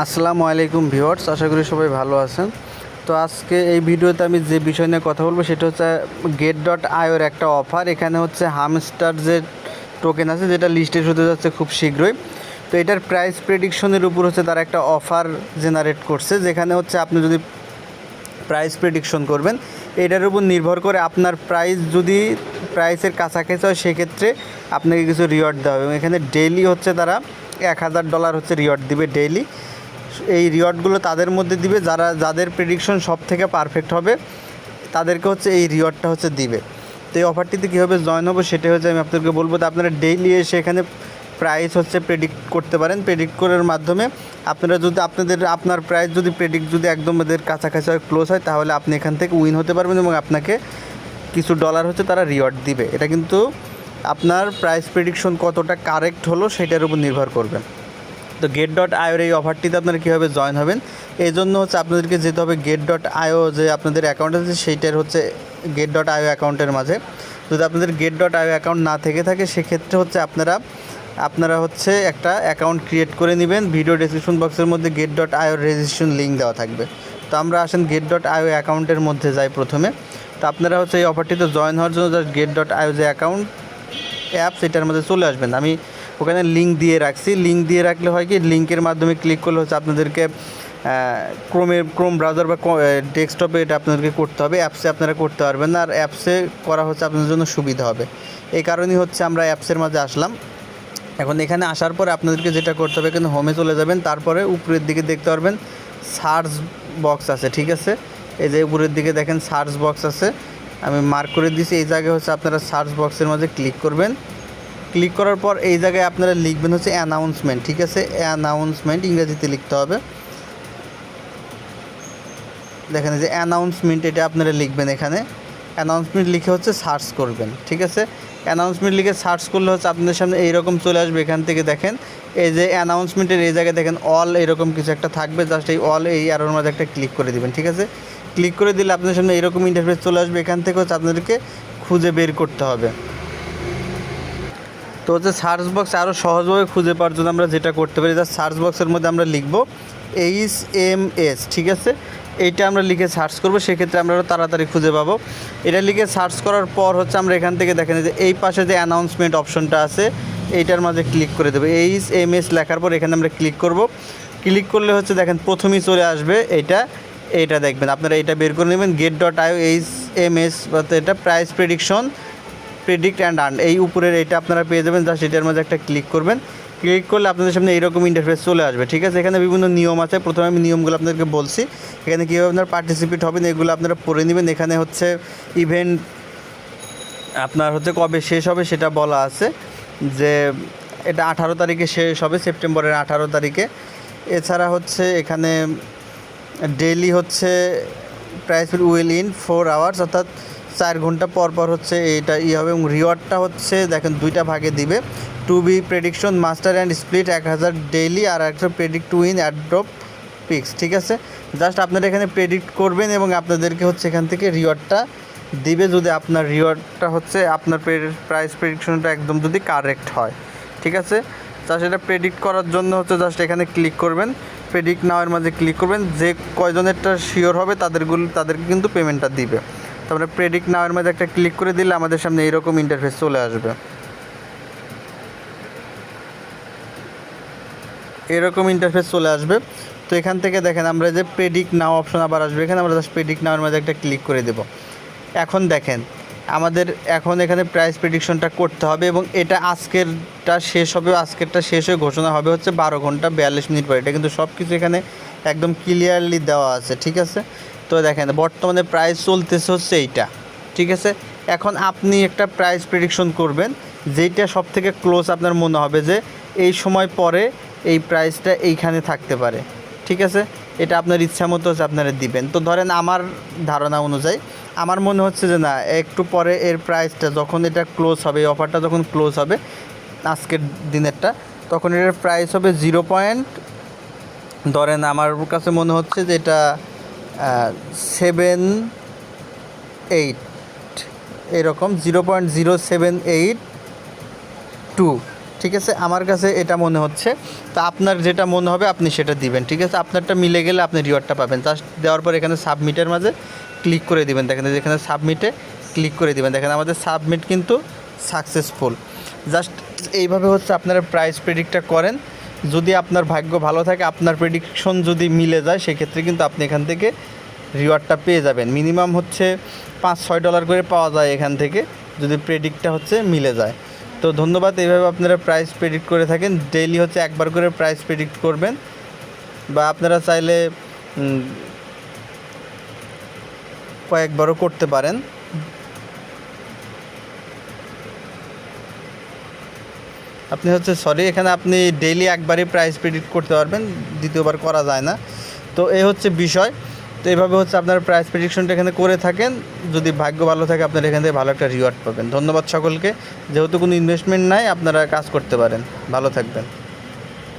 আসসালামু আলাইকুম ভিউয়ার্স, আশা করি সবাই ভালো আছেন। তো আজকে এই ভিডিওতে আমি যে বিষয় নিয়ে কথা বলবো সেটা হচ্ছে get.io এর একটা অফার। এখানে হচ্ছে হামস্টার যে টোকেন আছে যেটা লিস্টেড হতে যাচ্ছে খুব শীঘ্রই। তো এটার প্রাইস প্রেডিকশনের উপর হচ্ছে তারা একটা অফার জেনারেট করছে, যেখানে হচ্ছে আপনি যদি প্রাইস প্রেডিকশন করবেন এটার উপর নির্ভর করে আপনার প্রাইস যদি প্রাইসের কাছাকাছি হয় সেক্ষেত্রে আপনাকে কিছু রিওয়ার্ড দেওয়া হবে। এবং এখানে ডেইলি হচ্ছে তারা $1000 হচ্ছে রিওয়ার্ড দিবে ডেইলি। এই রিওয়ার্ডগুলো তাদের মধ্যে দিবে যাদের প্রেডিকশন সব থেকে পারফেক্ট হবে, তাদেরকে হচ্ছে এই রিওয়ার্ডটা হচ্ছে দিবে। তো এই অফারটিতে কীভাবে জয়েন হবো সেটা হচ্ছে আমি আপনাদেরকে বলবো। তো আপনারা ডেইলি এসে এখানে প্রাইস হচ্ছে প্রেডিক্ট করতে পারেন। প্রেডিক্ট করার মাধ্যমে আপনারা যদি আপনার প্রাইস যদি একদম এদের কাছাকাছি হয়, ক্লোজ হয়, তাহলে আপনি এখান থেকে উইন হতে পারবেন এবং আপনাকে কিছু ডলার হচ্ছে তারা রিওয়ার্ড দিবে। এটা কিন্তু আপনার প্রাইস প্রেডিকশন কতটা কারেক্ট হলো সেটার উপর নির্ভর করবে। তো get.io এই অফারটিতে আপনারা কীভাবে জয়েন হবেন, এই জন্য হচ্ছে আপনাদেরকে যেতে হবে get.io যে আপনাদের অ্যাকাউন্ট আছে সেইটার হচ্ছে get.io অ্যাকাউন্টের মাঝে। যদি আপনাদের get.io অ্যাকাউন্ট না থেকে থাকে সেক্ষেত্রে হচ্ছে আপনারা হচ্ছে একটা অ্যাকাউন্ট ক্রিয়েট করে নেবেন। ভিডিও ডেসক্রিপশন বক্সের মধ্যে get.io রেজিস্ট্রেশন লিঙ্ক দেওয়া থাকবে। তো আমরা আসেন get.io অ্যাকাউন্টের মধ্যে যাই প্রথমে। তো আপনারা হচ্ছে এই অফারটিতে জয়েন হওয়ার জন্য জাস্ট get.io যে অ্যাকাউন্ট অ্যাপ সেটার মধ্যে চলে আসবেন। আমি ওখানে লিঙ্ক দিয়ে রাখছি। লিঙ্ক দিয়ে রাখলে হয় কি, লিঙ্কের মাধ্যমে ক্লিক করলে হচ্ছে আপনাদেরকে ক্রোম ব্রাউজার বা ডেস্কটপে এটা আপনাদেরকে করতে হবে। অ্যাপসে আপনারা করতে পারবেন না, আর অ্যাপসে করা হচ্ছে আপনাদের জন্য সুবিধা হবে। এই কারণেই হচ্ছে আমরা অ্যাপসের মাঝে আসলাম। এখন এখানে আসার পরে আপনাদেরকে যেটা করতে হবে, কিন্তু হোমে চলে যাবেন, তারপরে উপরের দিকে দেখতে পারবেন সার্চ বক্স আছে, ঠিক আছে। এই যে উপরের দিকে দেখেন সার্চ বক্স আছে, আমি মার্ক করে দিয়েছি। এই জায়গায় হচ্ছে আপনারা সার্চ বক্সের মাঝে ক্লিক করবেন। ক্লিক করার পর এই জায়গায় আপনারা লিখবেন হচ্ছে অ্যানাউন্সমেন্ট, ঠিক আছে। অ্যানাউন্সমেন্ট ইংরেজিতে লিখতে হবে। দেখেন যে অ্যানাউন্সমেন্ট, এটা আপনারা লিখবেন। এখানে অ্যানাউন্সমেন্ট লিখে হচ্ছে সার্চ করবেন, ঠিক আছে। অ্যানাউন্সমেন্ট লিখে সার্চ করলে হচ্ছে আপনাদের সামনে এইরকম চলে আসবে। এখান থেকে দেখেন এই যে অ্যানাউন্সমেন্টের এই জায়গায় দেখেন অল এরকম কিছু একটা থাকবে, জাস্ট এই অল এই অ্যারোর মাঝে একটা ক্লিক করে দিবেন, ঠিক আছে। ক্লিক করে দিলে আপনাদের সামনে এইরকম ইন্টারফেস চলে আসবে। এখান থেকে হচ্ছে আপনাদেরকে খুঁজে বের করতে হবে। তো হচ্ছে সার্চ বক্স আরও সহজভাবে খুঁজে পাওয়ার জন্য আমরা যেটা করতে পারি, জাস্ট সার্চ বক্সের মধ্যে আমরা লিখব HMS, ঠিক আছে। এইটা আমরা লিখে সার্চ করব, সেক্ষেত্রে আমরা আরও তাড়াতাড়ি খুঁজে পাবো। এটা লিখে সার্চ করার পর হচ্ছে আমরা এখান থেকে দেখেন যে এই পাশে যে অ্যানাউন্সমেন্ট অপশনটা আছে এইটার মাঝে ক্লিক করে দেবো। HMS লেখার পর এখানে আমরা ক্লিক করব। ক্লিক করলে হচ্ছে দেখেন প্রথমেই চলে আসবে এইটা দেখবেন। আপনারা এটা বের করে নেবেন get.io HMS, এটা প্রাইস প্রেডিক্ট অ্যান্ড আর্ন, এই উপরের এইটা আপনারা পেয়ে যাবেন। জাস্ট এটার মধ্যে একটা ক্লিক করবেন। ক্লিক করলে আপনাদের সামনে এইরকম ইন্টারফেস চলে আসবে, ঠিক আছে। এখানে বিভিন্ন নিয়ম আছে। প্রথমে আমি নিয়মগুলো আপনাদেরকে বলছি। এখানে কীভাবে আপনারা পার্টিসিপেট হবেন এগুলো আপনারা পড়ে নেবেন। এখানে হচ্ছে ইভেন্ট আপনার হচ্ছে কবে শেষ হবে সেটা বলা আছে, যে এটা 18 তারিখে শেষ হবে, সেপ্টেম্বরের 18 তারিখে। এছাড়া হচ্ছে এখানে ডেইলি হচ্ছে প্রাইস উইল ইন 4 আওয়ার্স, অর্থাৎ 4 ঘন্টা পর পর হচ্ছে এইটা হবে। এবং রিওয়ার্ডটা হচ্ছে দেখেন দুইটা ভাগে দিবে। To be prediction master and split 1000 daily, আর একটা প্রেডিক্ট টু উইন অ্যাড্রপ পিক্স, ঠিক আছে। জাস্ট আপনারা এখানে প্রেডিক্ট করবেন এবং আপনাদেরকে হচ্ছে এখান থেকে রিওয়ার্ডটা দিবে, যদি আপনার রিওয়ার্ডটা হচ্ছে আপনার প্রাইস প্রেডিকশনটা একদম যদি কারেক্ট হয়, ঠিক আছে। জাস্ট এটা প্রেডিক্ট করার জন্য হচ্ছে জাস্ট এখানে ক্লিক করবেন, প্রেডিক্ট নাওয়ের মাঝে ক্লিক করবেন। যে কয়জনেরটা শিওর হবে তাদেরকে কিন্তু পেমেন্টটা দিবে। তারপরে প্রেডিক্ট নাওয়ের মাঝে একটা ক্লিক করে দিলে আমাদের সামনে এইরকম ইন্টারফেস চলে আসবে। এরকম ইন্টারফেস চলে আসবে। তো এখান থেকে দেখেন আমরা যে প্রেডিক্ট নাও অপশন আবার আসবে, এখানে আমরা জাস্ট প্রেডিক্ট নাওয়ের মাঝে একটা ক্লিক করে দেব। এখন দেখেন আমাদের এখানে প্রাইস প্রেডিকশনটা করতে হবে এবং এটা আজকেরটা শেষ হয়ে ঘোষণা হবে হচ্ছে 12 ঘন্টা 42 মিনিট পরে। এটা কিন্তু সব কিছু এখানে একদম ক্লিয়ারলি দেওয়া আছে, ঠিক আছে। তো দেখেন বর্তমানে প্রাইস চলতেছে হচ্ছে এইটা, ঠিক আছে। এখন আপনি একটা প্রাইস প্রেডিকশন করবেন যেইটা সব থেকে ক্লোজ আপনার মনে হবে যে এই সময় পরে এই প্রাইসটা এইখানে থাকতে পারে, ঠিক আছে। এটা আপনার ইচ্ছা মতো হচ্ছে আপনারা দিবেন। তো ধরেন আমার ধারণা অনুযায়ী আমার মনে হচ্ছে যে না, একটু পরে এর প্রাইসটা যখন এটা ক্লোজ হবে, এই অফারটা যখন ক্লোজ হবে আজকের দিনেরটা, তখন এটার প্রাইস হবে 0. ধরেন আমার কাছে মনে হচ্ছে যে এটা 78 এরকম 0.0782, ঠিক আছে, আমার কাছে এটা মনে হচ্ছে। তো আপনার যেটা মনে হবে আপনি সেটা দিবেন, ঠিক আছে। আপনারটা মিলে গেলে আপনি রিওয়ার্ডটা পাবেন। জাস্ট দেওয়ার পর এখানে সাবমিটের মাঝে ক্লিক করে দিবেন। দেখেন যেখানে সাবমিটে ক্লিক করে দিবেন, দেখেন আমাদের সাবমিট কিন্তু সাকসেসফুল। জাস্ট এইভাবে হচ্ছে আপনারা প্রাইস প্রেডিক্টটা করেন। যদি আপনার ভাগ্য ভালো থাকে, আপনার প্রেডিকশন যদি মিলে যায়, সেক্ষেত্রে কিন্তু আপনি এখান থেকে রিওয়ার্ডটা পেয়ে যাবেন। মিনিমাম হচ্ছে $5-6 করে পাওয়া যায় এখান থেকে, যদি প্রেডিক্টটা হচ্ছে মিলে যায়। তো ধন্যবাদ। এইভাবে আপনারা প্রাইস প্রেডিক্ট করে থাকেন। ডেইলি হচ্ছে একবার করে প্রাইস প্রেডিক্ট করবেন, বা আপনারা চাইলে কয়েকবারও করতে পারেন। আপনি হচ্ছে এখানে আপনি ডেইলি একবারই প্রাইস প্রেডিক্ট করতে পারবেন, দ্বিতীয়বার করা যায় না। তো এই হচ্ছে বিষয়। তো এইভাবে হচ্ছে আপনার প্রাইস প্রেডিকশনটা এখানে করে থাকেন। যদি ভাগ্য ভালো থাকে আপনারা এখান থেকে ভালো একটা রিওয়ার্ড পাবেন। ধন্যবাদ সকলকে। যেহেতু কোনো ইনভেস্টমেন্ট নাই, আপনারা কাজ করতে পারেন। ভালো থাকবেন।